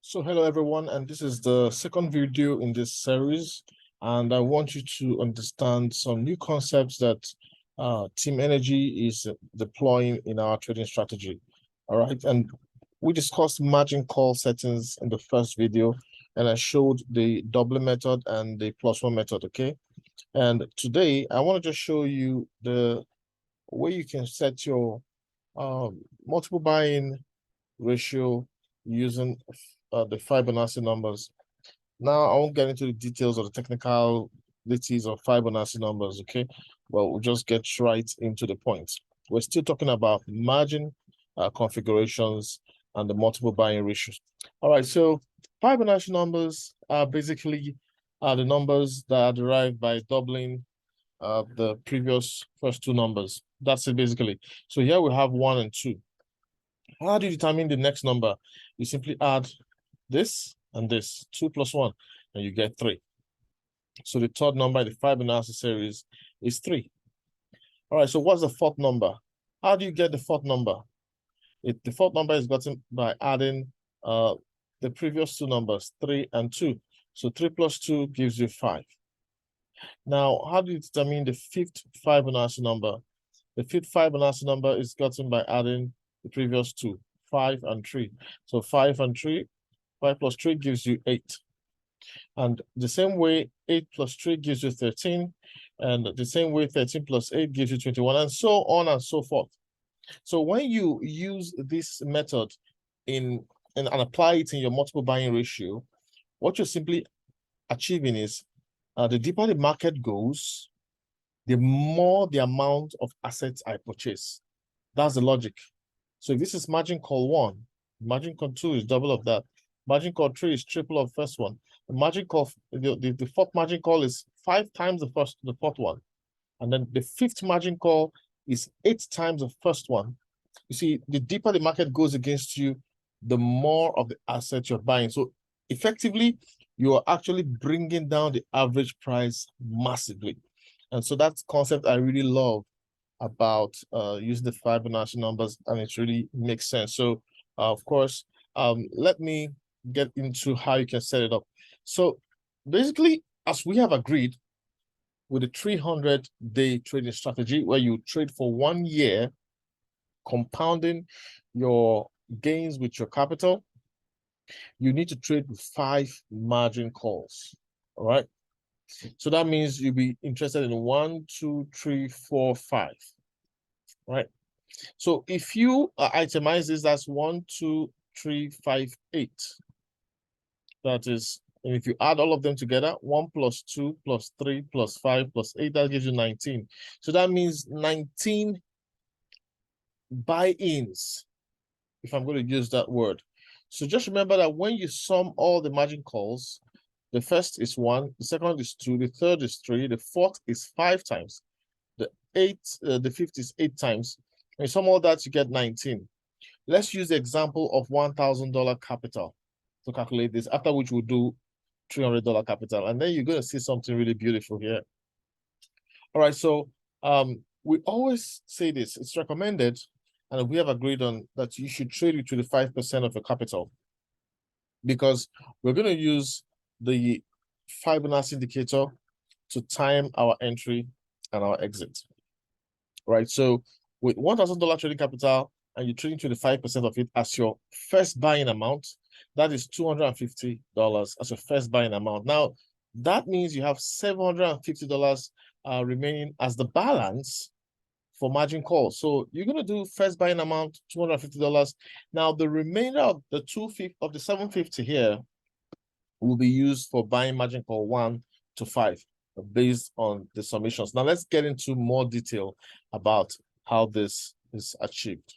So hello everyone, and this is the second video in this series, and I want you to understand some new concepts that Team Energy is deploying in our trading strategy. All right, and we discussed margin call settings in the first video, and I showed the double method and the +1 method, okay? And today I want to just show you the way you can set your multiple buying ratio using the Fibonacci numbers. Now, I won't get into the details of the technicalities of Fibonacci numbers, okay? But we'll just get right into the point. We're still talking about margin configurations and the multiple buying ratios. All right, so Fibonacci numbers are basically the numbers that are derived by doubling the previous first two numbers. That's it basically. So here we have 1 and 2. How do you determine the next number? You simply add this and this, 2 plus 1, and you get 3. So the third number in the Fibonacci series is 3. All right, so what's the fourth number? How do you get the fourth number? The fourth number is gotten by adding the previous two numbers, 3 and 2. So 3 plus 2 gives you 5. Now, how do you determine the fifth Fibonacci number? The fifth Fibonacci number is gotten by adding the previous two, 5 and 3. So 5 and 3, 5 plus 3 gives you 8. And the same way, 8 plus 3 gives you 13. And the same way, 13 plus 8 gives you 21, and so on and so forth. So when you use this method and apply it in your multiple buying ratio, what you're simply achieving is the deeper the market goes, the more the amount of assets I purchase. That's the logic. So if this is margin call 1, margin call 2 is double of that. Margin call 3 is triple of first one. The margin call, the fourth margin call is 5 times the fourth one. And then the fifth margin call is 8 times the first one. You see, the deeper the market goes against you, the more of the assets you're buying. So effectively, you are actually bringing down the average price massively. And so that's concept I really love about using the Fibonacci numbers, and it really makes sense. So of course, let me get into how you can set it up. So basically, as we have agreed with the 300-day trading strategy, where you trade for 1 year, compounding your gains with your capital, you need to trade with 5 margin calls. All right. So that means you'll be interested in 1, 2, 3, 4, 5. Right. So if you itemize this, that's 1, 2, 3, 5, 8. That is, and if you add all of them together, 1 plus 2 plus 3 plus 5 plus 8, that gives you 19. So that means 19 buy-ins, if I'm going to use that word. So just remember that when you sum all the margin calls, the first is 1, the second is 2, the third is 3, the fourth is 5 times, the fifth is 8 times. When you sum all that, you get 19. Let's use the example of $1,000 capital to calculate this, after which we'll do $300 capital. And then you're going to see something really beautiful here. All right, so we always say this, it's recommended, and we have agreed on that you should trade with 25% of your capital, because we're going to use the Fibonacci indicator to time our entry and our exit. Right, so with $1,000 trading capital and you're trading 25% of it as your first buying amount, that is $250 as your first buying amount. Now, that means you have $750 remaining as the balance for margin call. So you're going to do first buying amount, $250. Now, the remainder of the $750 here will be used for buying margin call 1 to 5 based on the summations. Now, let's get into more detail about how this is achieved.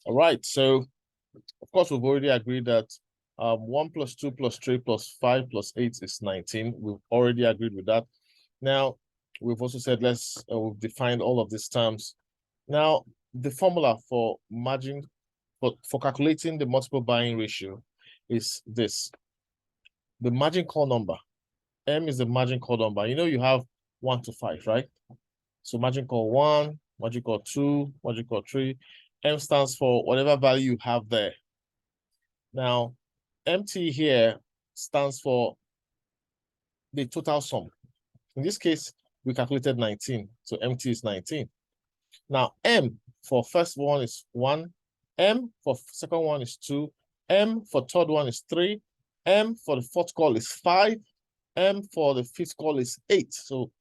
All right, so of course, we've already agreed that 1 plus 2 plus 3 plus 5 plus 8 is 19. We've already agreed with that. Now, we've also said we've defined all of these terms. Now, the formula for margin, for calculating the multiple buying ratio is this. The margin call number, M is the margin call number. You know you have 1 to 5, right? So margin call 1, margin call 2, margin call 3. M stands for whatever value you have there. Now, MT here stands for the total sum. In this case, we calculated 19. So MT is 19. Now, M for first one is 1. M for second one is 2. M for third one is 3. M for the fourth call is 5. M for the fifth call is 8. So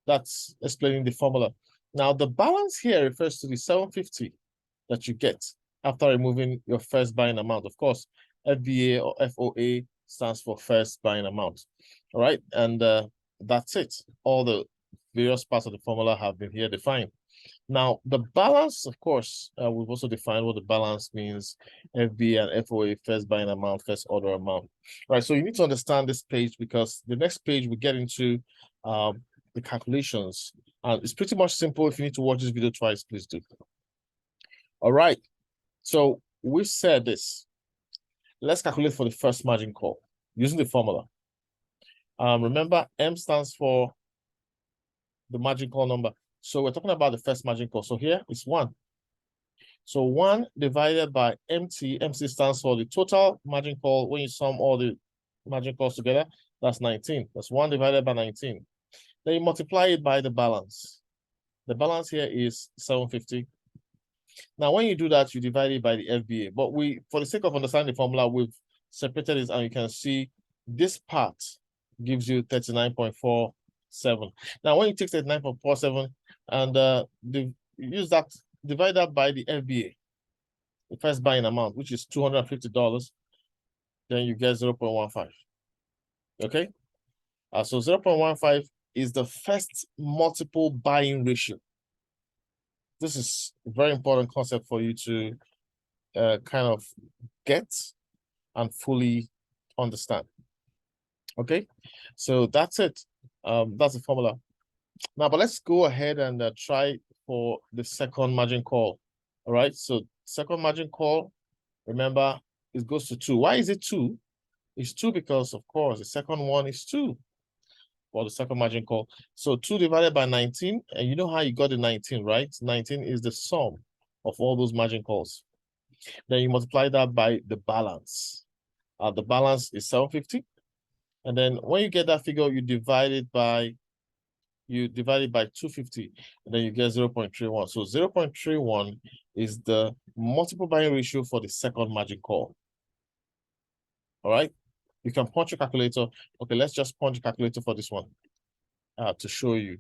that's explaining the formula. Now, the balance here refers to the 750 that you get after removing your first buying amount. Of course, FBA or FOA stands for first buying amount. All right, and that's it. All the various parts of the formula have been here defined. Now, the balance, of course, we've also defined what the balance means, FBA and FOA, first buying amount, first order amount. All right, so you need to understand this page because the next page we get into the calculations. And it's pretty much simple. If you need to watch this video twice, please do. All right, so we said this. Let's calculate for the first margin call using the formula. Remember, M stands for the margin call number. So we're talking about the first margin call. So here it's 1. So 1 divided by MT. MC stands for the total margin call. When you sum all the margin calls together, that's 19. That's 1 divided by 19. Then you multiply it by the balance. The balance here is 750. Now, when you do that, you divide it by the FBA. But for the sake of understanding the formula, we've separated it, and you can see this part gives you 39.47. Now, when you take 39.47 and use that, divide that by the FBA, the first buying amount, which is $250, then you get 0.15. Okay? So 0.15 is the first multiple buying ratio. This is a very important concept for you to kind of get and fully understand. Okay, so that's it. That's the formula. Now, but let's go ahead and try for the second margin call. All right, so second margin call, remember, it goes to 2. Why is it 2? It's 2 because, of course, the second one is 2 for the second margin call. So 2 divided by 19, and you know how you got the 19, right? 19 is the sum of all those margin calls. Then you multiply that by the balance. The balance is 750. And then when you get that figure, you divide it by 250, and then you get 0.31. So 0.31 is the multiple buying ratio for the second margin call. All right, you can punch your calculator. Okay, let's just punch a calculator for this one to show you.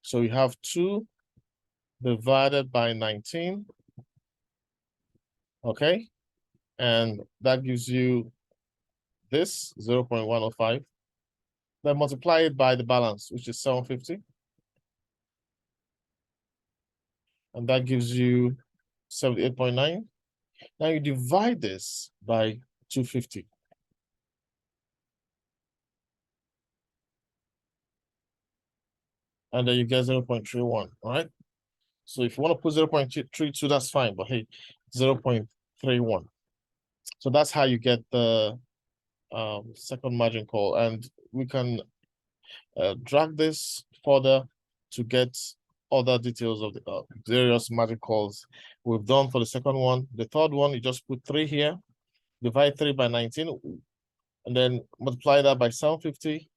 So you have 2 divided by 19. Okay, and that gives you this 0.105. Then multiply it by the balance, which is 750. And that gives you 78.9. Now you divide this by 250. And then you get 0.31, all right? So if you want to put 0.32, that's fine, but hey, 0.31. So that's how you get the second margin call. And we can drag this further to get other details of the various margin calls we've done for the second one. The third one, you just put 3 here, divide 3 by 19, and then multiply that by 750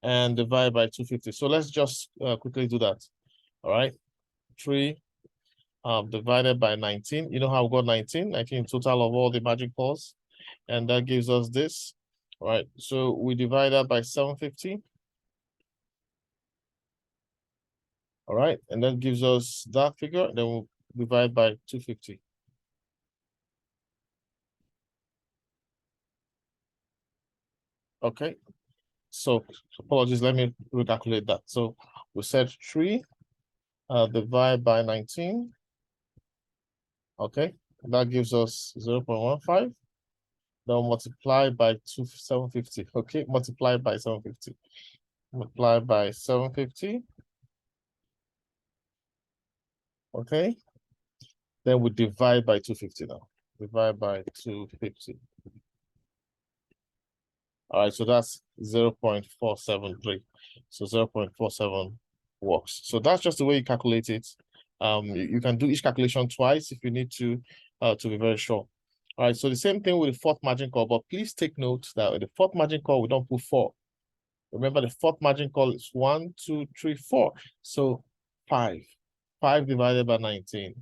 and divide by 250. So let's just quickly do that. All right, 3 divided by 19. You know how we got 19? 19 total of all the margin calls, and that gives us this. All right, so we divide that by 750. All right, and that gives us that figure. Then we'll divide by 250. Okay, so apologies, let me recalculate that. So we said 3 divided by 19. Okay, that gives us 0.15. Then multiply by 750. Okay, multiply by 750. Multiply by 750. Okay, then we divide by 250 now. Divide by 250. All right, so that's 0.473. So 0.47 works. So that's just the way you calculate it. You can do each calculation twice if you need to be very sure. All right, so the same thing with the fourth margin call, but please take note that with the fourth margin call, we don't put 4. Remember, the fourth margin call is 1, 2, 3, 4. So 5. 5 divided by 19.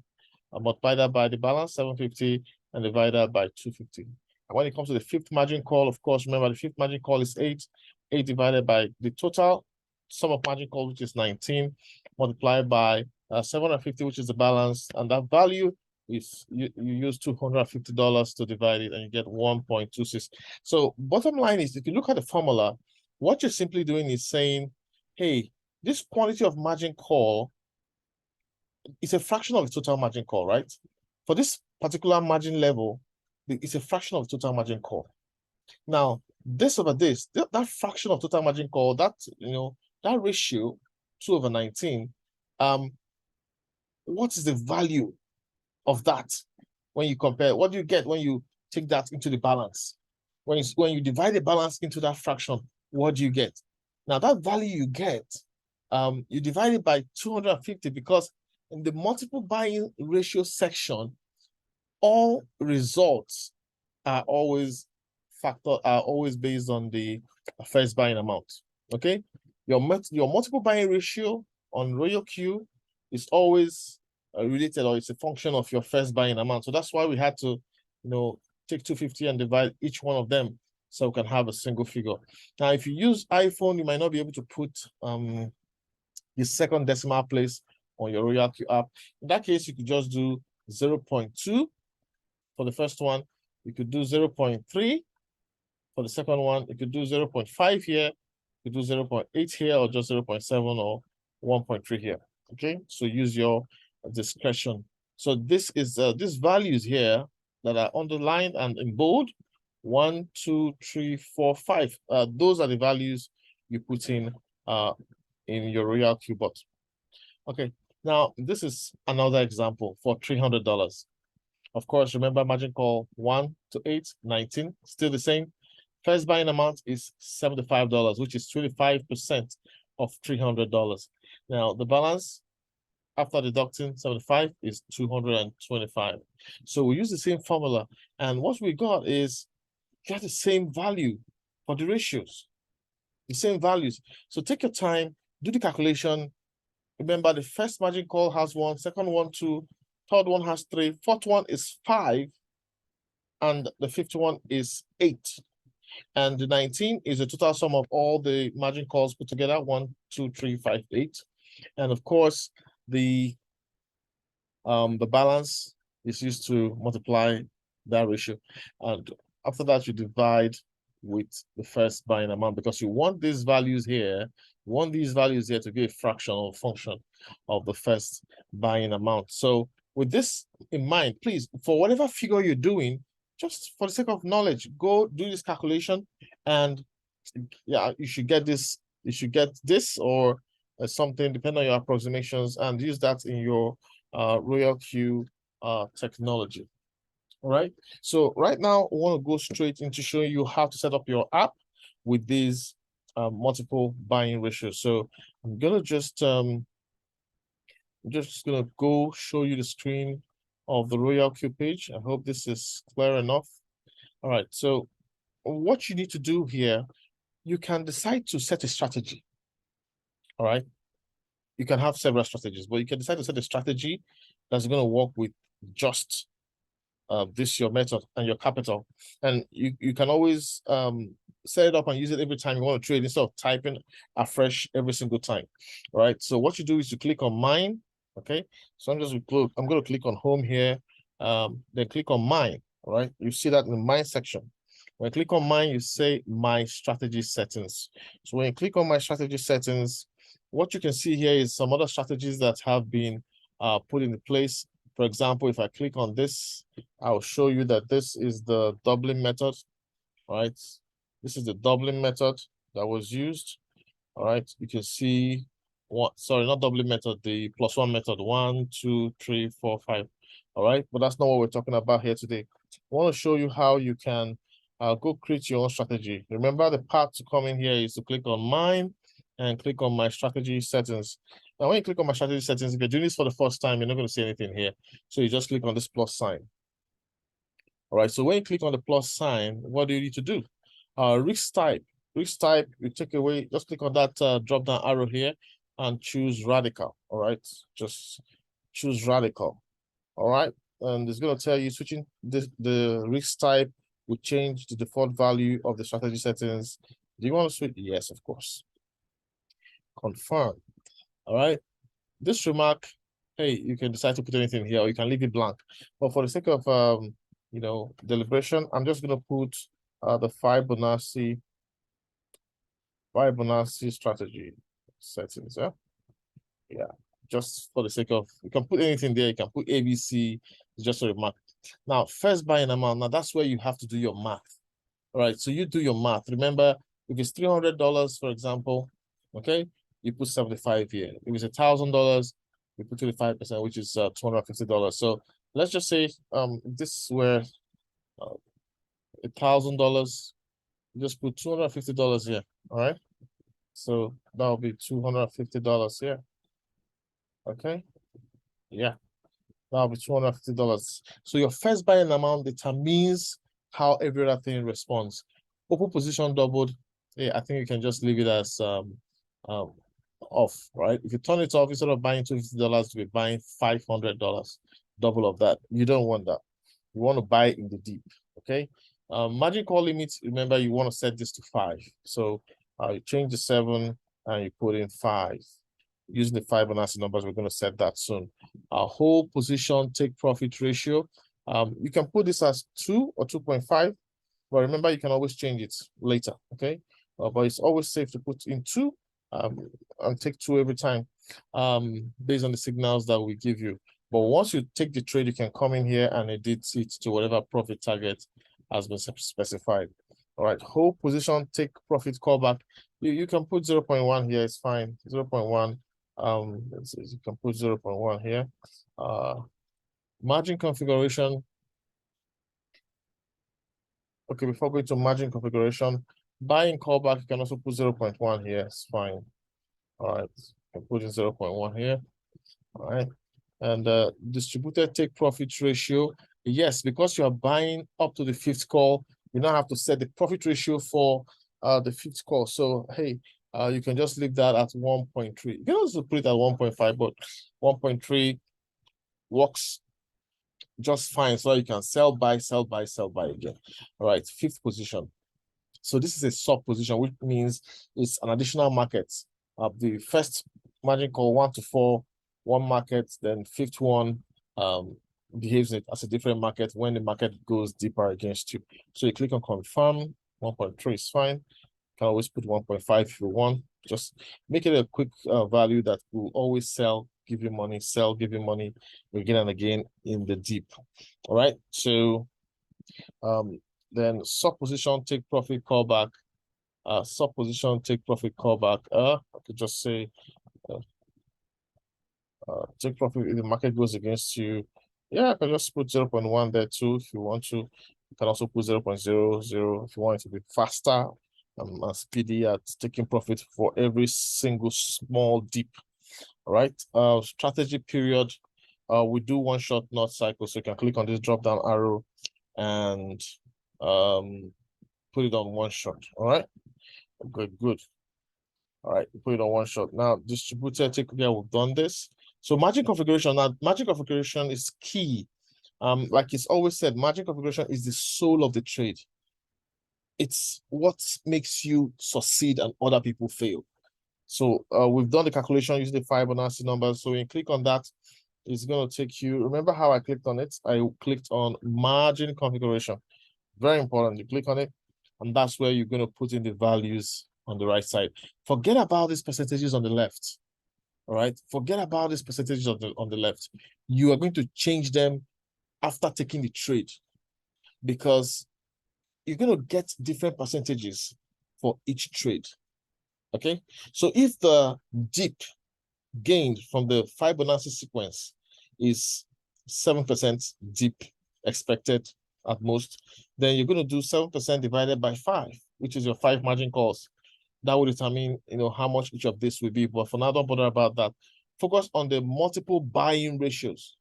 I multiply that by the balance, 750, and divide that by 250. And when it comes to the fifth margin call, of course, remember the fifth margin call is 8. 8 divided by the total sum of margin call, which is 19, multiplied by 750, which is the balance, and that value is you use $250 to divide it, and you get 1.26. So bottom line is, if you look at the formula, what you're simply doing is saying, hey, this quantity of margin call is a fraction of the total margin call, right? For this particular margin level, it's a fraction of the total margin call. Now, this over this, that fraction of total margin call, that that ratio, 2/19, what is the value of that when you compare? What do you get when you take that into the balance? When you divide the balance into that fraction, what do you get? Now, that value you get, you divide it by 250, because in the multiple buying ratio section, all results are always based on the first buying amount. Okay, your multiple buying ratio on RoyalQ is always related, or it's a function of your first buying amount. So that's why we had to, take 250 and divide each one of them so we can have a single figure. Now, if you use iPhone, you might not be able to put the second decimal place on your RoyalQ app. In that case, you could just do 0.2 for the first one. You could do 0.3 for the second one. You could do 0.5 here. You could do 0.8 here, or just 0.7 or 1.3 here. Okay, so use your discretion. So this is these values here that are underlined and in bold. 1, 2, 3, 4, 5. Those are the values you put in your RoyalQ bot. Okay, now this is another example for $300. Of course, remember margin call 1 to 8, 19, still the same. First buying amount is $75, which is 25% of $300. Now, the balance after deducting 75 is 225. So we use the same formula, and what we got is get the same value for the ratios, the same values. So take your time, do the calculation. Remember, the first margin call has 1, second one 2, third one has 3, fourth one is 5, and the fifth one is 8. And the 19 is the total sum of all the margin calls put together, 1, 2, 3, 5, 8. And of course, the balance is used to multiply that ratio. And after that, you divide with the first buying amount, because you want these values here, to be a fraction or function of the first buying amount. So with this in mind, please, for whatever figure you're doing, just for the sake of knowledge, go do this calculation, and yeah, you should get this. You should get this or something, depending on your approximations, and use that in your RoyalQ technology. All right. So right now, I want to go straight into showing you how to set up your app with these multiple buying ratios. So I'm gonna just gonna go show you the screen of the RoyalQ page. I hope this is clear enough. All right. So what you need to do here, you can decide to set a strategy. All right. You can have several strategies, but you can decide to set a strategy that's going to work with just this, your method and your capital. And you can always set it up and use it every time you want to trade, instead of typing afresh every single time. All right. So what you do is you click on mine. Okay. So I'm going to click on home here. Then click on mine. All right. You see that in the mine section. When you click on mine, you say my strategy settings. So when you click on my strategy settings, what you can see here is some other strategies that have been put into place. For example, if I click on this, I'll show you that this is the doubling method. All right. This is the doubling method that was used. All right. You can see not doubling method, the +1 method, 1, 2, 3, 4, 5. All right. But that's not what we're talking about here today. I want to show you how you can go create your own strategy. Remember, the path to come in here is to click on mine and click on my strategy settings. Now, when you click on my strategy settings, if you're doing this for the first time, you're not going to see anything here. So you just click on this plus sign. All right, so when you click on the plus sign, what do you need to do? Risk type, you take away, just click on that drop down arrow here and choose radical. All right, just choose radical. All right, and it's going to tell you switching the risk type will change the default value of the strategy settings. Do you want to switch? Yes, of course. Confirm. All right, this remark, hey, you can decide to put anything here or you can leave it blank, but for the sake of you know, deliberation, I'm just going to put the Fibonacci strategy settings. Yeah, just for the sake of, you can put anything there. You can put ABC. It's just a remark. Now, first buying amount. Now that's where you have to do your math. All right, so you do your math. Remember, if it's $300, for example, okay, you put 75 here. If it's $1,000, you put 25%, which is $250. So let's just say this is where $1,000, just put $250 here. All right, so that'll be $250 here. Okay, yeah, that'll be $250. So your first buying amount determines how every other thing responds. Open position doubled. Yeah, I think you can just leave it as off, right? If you turn it off, instead of buying $250, to be buying $500, double of that. You don't want that. You want to buy in the deep, okay? Margin call limits, remember you want to set this to 5. So you change the 7 and you put in 5. Using the Fibonacci numbers, we're going to set that soon. Our whole position take profit ratio. You can put this as 2 or 2.5, but remember you can always change it later, okay? But it's always safe to put in 2 and take 2 every time based on the signals that we give you. But once you take the trade, you can come in here and edit it to whatever profit target has been specified. All right, whole position take profit callback. You can put 0.1 here, it's fine. 0.1. You can put 0.1 here. Margin configuration. Okay, before going to margin configuration, buying callback, you can also put 0.1 here. It's fine. All right, you can put in 0.1 here. All right, and distributed take profit ratio. Yes, because you are buying up to the 5th call, you now have to set the profit ratio for the 5th call. So hey, you can just leave that at 1.3. You can also put it at 1.5, but 1.3 works just fine. So you can sell, buy, sell, buy, sell, buy again. All right, 5th position. So this is a sub position, which means it's an additional market. The first margin call 1 to 4, one market, then 5th one behaves as a different market when the market goes deeper against you. So you click on confirm. 1.3 is fine. You can always put 1.5 if you want. Just make it a quick value that will always sell, give you money, sell, give you money again and again in the deep. All right, so then sub position take profit callback. Sub position take profit callback. I could just say take profit if the market goes against you. Yeah, I can just put 0.1 there too if you want to. You can also put 0.00 if you want it to be faster and speedy at taking profit for every single small dip. All right. Strategy period. We do one shot, not cycle. So you can click on this drop down arrow and put it on one shot. All right. Good. All right, put it on one shot. Now, distributed take care, we've done this. So margin configuration. Now, margin configuration is key. Like it's always said, margin configuration is the soul of the trade. It's what makes you succeed and other people fail. So we've done the calculation using the Fibonacci numbers. So when you click on that, it's going to take you. Remember how I clicked on it? I clicked on margin configuration. Very important. You click on it, and that's where you're going to put in the values on the right side. Forget about these percentages on the left. All right. Forget about these percentages on the left. You are going to change them after taking the trade, because you're going to get different percentages for each trade. Okay. So if the dip gained from the Fibonacci sequence is 7% dip expected at most, then you're going to do 7% divided by 5, which is your 5 margin calls. That will determine, how much each of this will be. But for now, don't bother about that. Focus on the multiple buying ratios.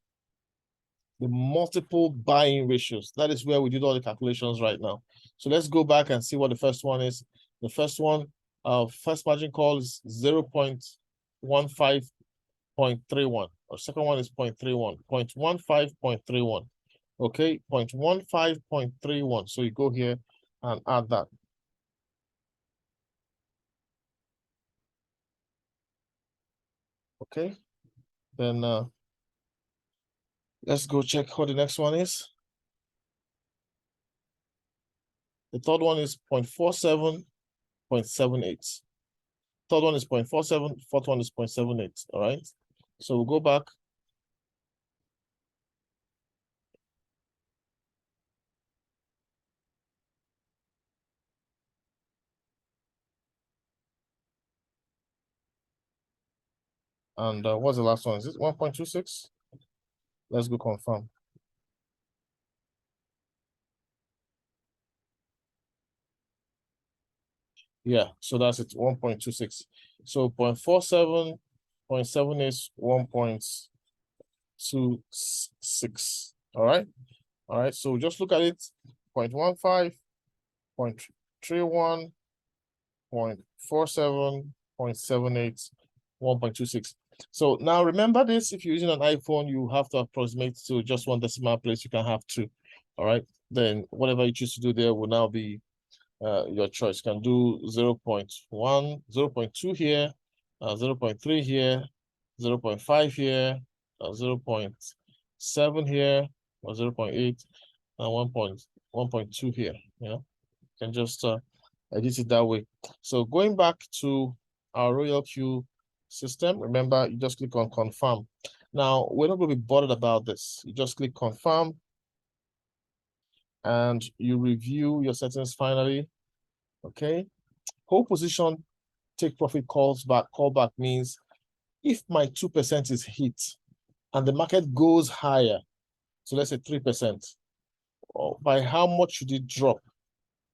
the multiple buying ratios. That is where we did all the calculations right now. So let's go back and see what the first one is. The first one, first margin call is 0.15.31. Or second one is 0.31, 0.15.31. Okay, 0.15.31. So you go here and add that. Okay, then let's go check what the next one is. The third one is 0.47.78. Third one is 0.47, fourth one is 0.78. All right. So we'll go back. And what's the last one? Is it 1.26? Let's go confirm. Yeah, so that's it, 1.26. So 0.47, 0.7 is 1.26. All right. All right. So just look at it. 0.15, 0.31, 0.47, 0.78, 1.26. So now remember this, if you're using an iPhone, you have to approximate to just one decimal place. You can have two. All right. Then whatever you choose to do there will now be your choice. You can do 0.1, 0.2 here, 0.3 here, 0.5 here, 0.7 here, or 0.8, and 1.2 here. You know, you can just edit it that way. So going back to our RoyalQ system, remember, you just click on confirm. Now, we're not going to be bothered about this. You just click confirm, and you review your settings finally. Okay. Hold position, take profit callback means if my 2% is hit and the market goes higher, so let's say 3%, by how much should it drop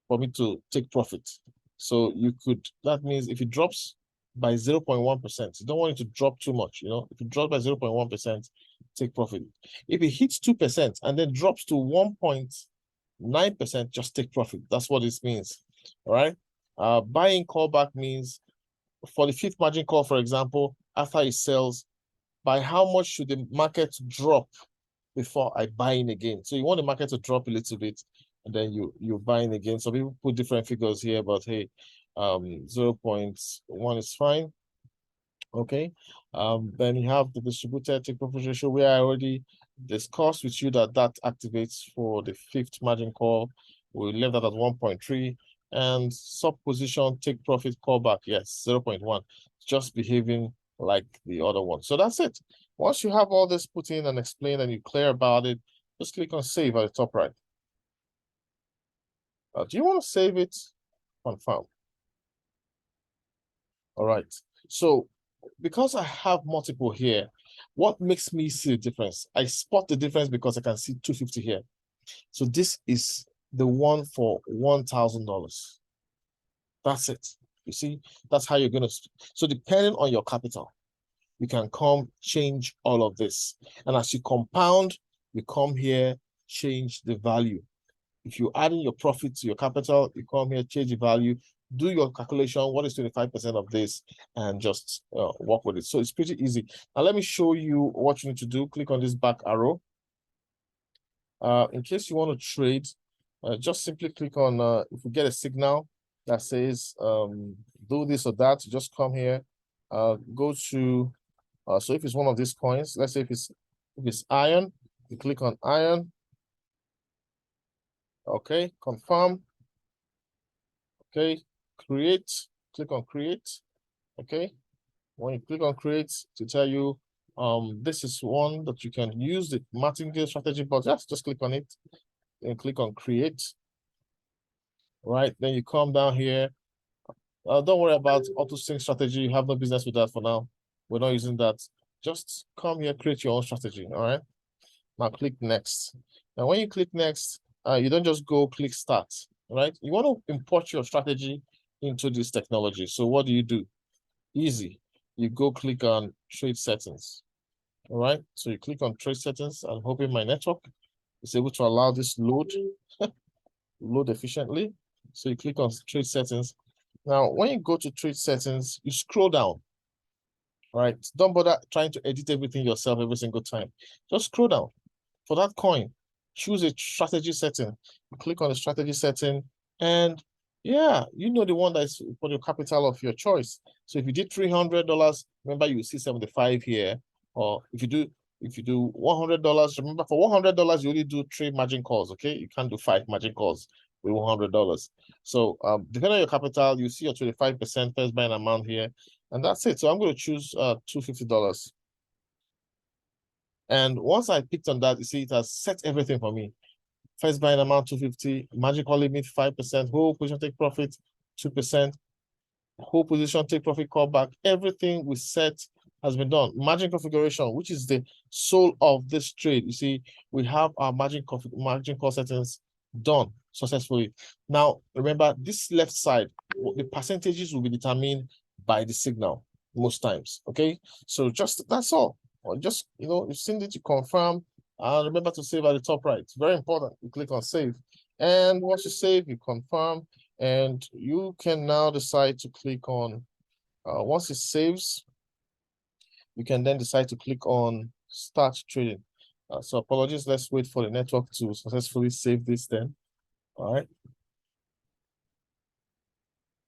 for me to take profit? So you could, that means if it drops by 0.1%, you don't want it to drop too much, you know, if it drops by 0.1%, take profit. If it hits 2% and then drops to 1.9%, just take profit. That's what this means. All right. Buying callback means for the fifth margin call, for example, after it sells, by how much should the market drop before I buy in again? So you want the market to drop a little bit, and then you buy in again. So people put different figures here, but hey, 0.1 is fine. Okay. Then you have the distributed take profit ratio, where I already discussed with you that activates for the fifth margin call. We left that at 1.3. And sub position take profit callback, yes, 0.1. Just behaving like the other one. So that's it. Once you have all this put in and explained and you're clear about it, just click on save at the top right. Do you want to save it? Confirm. All right. So because I have multiple here, what makes me see the difference? I spot the difference because I can see 250 here. So this is the one for $1,000. That's it. You see, that's how you're going to. So depending on your capital, you can come change all of this. And as you compound, you come here, change the value. If you're adding your profit to your capital, you come here, change the value, do your calculation, what is 25% of this, and just work with it. So it's pretty easy. Now, let me show you what you need to do. Click on this back arrow. In case you want to trade, just simply click on, if we get a signal that says do this or that, just come here, go to, so if it's one of these coins, let's say if it's iron, you click on iron. Okay, confirm. Okay, create, click on create. Okay, when you click on create, to tell you this is one that you can use the martingale strategy, but just click on it and click on create. Right, then you come down here. Don't worry about auto sync strategy. You have no business with that for now. We're not using that. Just come here, create your own strategy. All right, now click next. Now when you click next, you don't just go click start. Right, you want to import your strategy into this technology. So what do? Easy. You go click on trade settings. All right, so you click on trade settings. I'm hoping my network is able to allow this load efficiently. So you click on trade settings. Now, when you go to trade settings, you scroll down. All right, don't bother trying to edit everything yourself every single time. Just scroll down. For that coin, choose a strategy setting. You click on the strategy setting, and yeah, you know the one that's for the capital of your choice. So if you did $300, remember you see 75 here. Or if you do $100, remember for $100 you only do 3 margin calls. Okay, you can't do 5 margin calls with $100. So depending on your capital, you see your 25% first buying amount here, and that's it. So I'm going to choose $250. And once I picked on that, you see, it has set everything for me. First buying amount 250, margin call limit 5%, whole position take profit 2%, whole position take profit callback. Everything we set has been done. Margin configuration, which is the soul of this trade. You see, we have our margin call settings done successfully. Now, remember this left side, the percentages will be determined by the signal most times. Okay, so just that's all. Or just, you send it to confirm, and remember to save at the top right. It's very important. You click on save, and once you save, you confirm, and you can now decide to click on, once it saves, you can then decide to click on start trading. So apologies, let's wait for the network to successfully save this then. All right.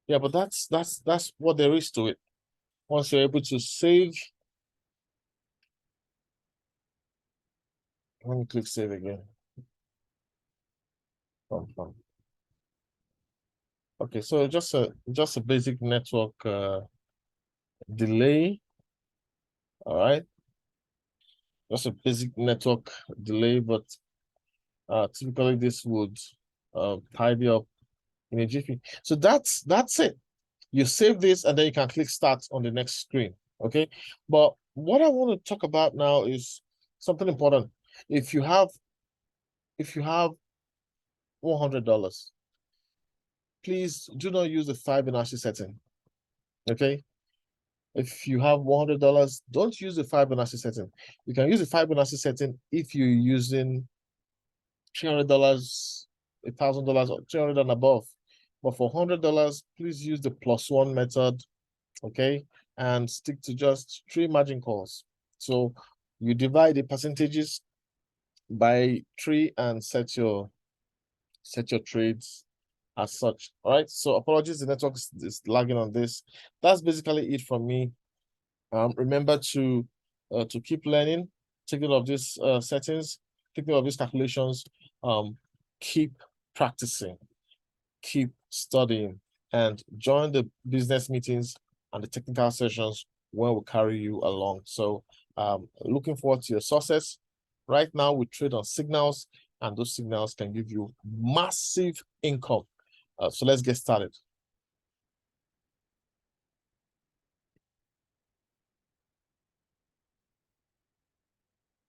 Yeah, but that's what there is to it. Once you're able to save, let me click save again. Confirm. Okay, so just a basic network delay. All right. Just a basic network delay, but typically this would tidy up in a jiffy. So that's it. You save this and then you can click start on the next screen. Okay. But what I want to talk about now is something important. If you have $100, please do not use the Fibonacci setting. Okay. If you have $100, don't use the Fibonacci setting. You can use the Fibonacci setting if you're using $300, $1,000, or 300 and above. But for $100, please use the +1 method, okay, and stick to just 3 margin calls. So you divide the percentages by 3 and set your trades as such. All right. So apologies, the network is lagging on this. That's basically it from me. Remember to keep learning, take note of these settings, take note of these calculations, keep practicing, keep studying, and join the business meetings and the technical sessions where we'll carry you along. So looking forward to your success. Right now, we trade on signals, and those signals can give you massive income. So let's get started.